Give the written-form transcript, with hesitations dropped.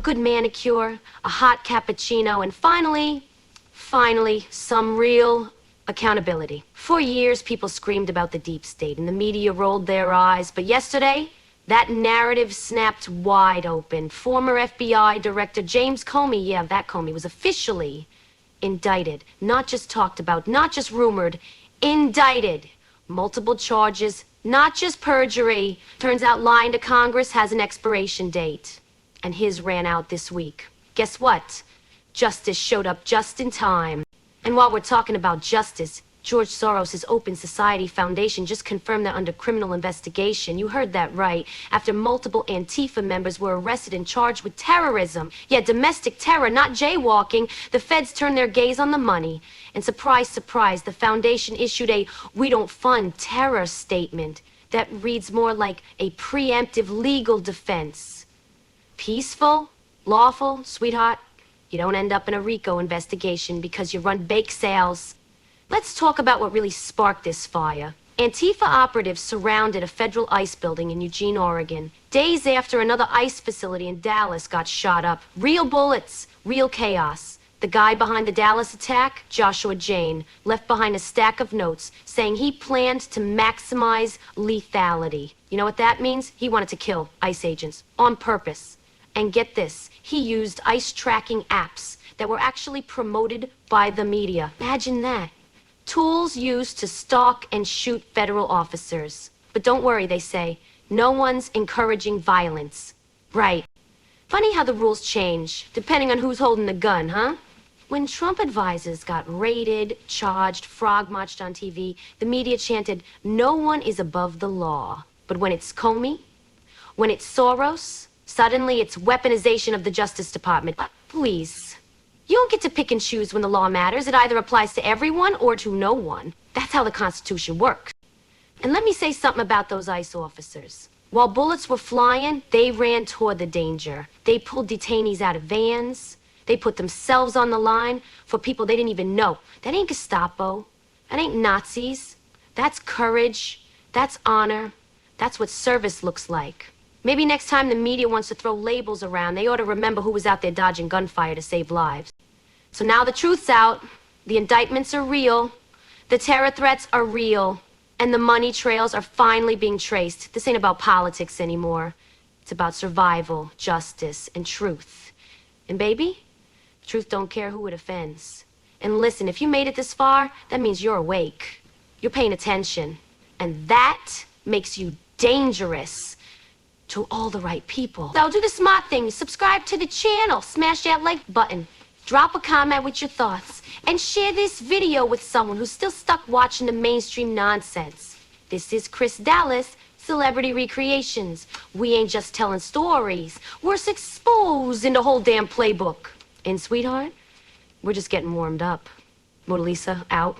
good manicure, a hot cappuccino, and finally, some real accountability. For years, people screamed about the deep state, and the media rolled their eyes. But yesterday, that narrative snapped wide open. Former FBI Director James Comey, yeah, that Comey, was officially indicted. Not just talked about, not just rumored, indicted. Multiple charges, not just perjury. Turns out lying to Congress has an expiration date. And his ran out this week. Guess what? Justice showed up just in time. And while we're talking about justice, George Soros' Open Society Foundation just confirmed they're under criminal investigation. You heard that right. After multiple Antifa members were arrested and charged with terrorism. Yeah, domestic terror, not jaywalking. The feds turned their gaze on the money. And surprise, surprise, the foundation issued a "we don't fund terror" statement that reads more like a preemptive legal defense. Peaceful, lawful, sweetheart. You don't end up in a RICO investigation because you run bake sales. Let's talk about what really sparked this fire. Antifa operatives surrounded a federal ICE building in Eugene, Oregon, days after another ICE facility in Dallas got shot up. Real bullets, real chaos. The guy behind the Dallas attack, Joshua Jane, left behind a stack of notes saying he planned to maximize lethality. You know what that means? He wanted to kill ICE agents on purpose. And get this, he used ICE tracking apps that were actually promoted by the media. Imagine that. Tools used to stalk and shoot federal officers. But don't worry, they say, no one's encouraging violence. Right. Funny how the rules change, depending on who's holding the gun, huh? When Trump advisors got raided, charged, frog-marched on TV, the media chanted, no one is above the law. But when it's Comey, when it's Soros, suddenly it's weaponization of the Justice Department. Please. You don't get to pick and choose when the law matters. It either applies to everyone or to no one. That's how the Constitution works. And let me say something about those ICE officers. While bullets were flying, they ran toward the danger. They pulled detainees out of vans. They put themselves on the line for people they didn't even know. That ain't Gestapo. That ain't Nazis. That's courage. That's honor. That's what service looks like. Maybe next time the media wants to throw labels around, they ought to remember who was out there dodging gunfire to save lives. So now the truth's out. The indictments are real. The terror threats are real. And the money trails are finally being traced. This ain't about politics anymore. It's about survival, justice, and truth. And baby, truth don't care who it offends. And listen, if you made it this far, that means you're awake. You're paying attention. And that makes you dangerous to all the right people. So do the smart thing. Subscribe to the channel. Smash that like button. Drop a comment with your thoughts. And share this video with someone who's still stuck watching the mainstream nonsense. This is Chris Dallas, Celebrity Recreations. We ain't just telling stories. We're exposing the whole damn playbook. And sweetheart, we're just getting warmed up. Lisa, out.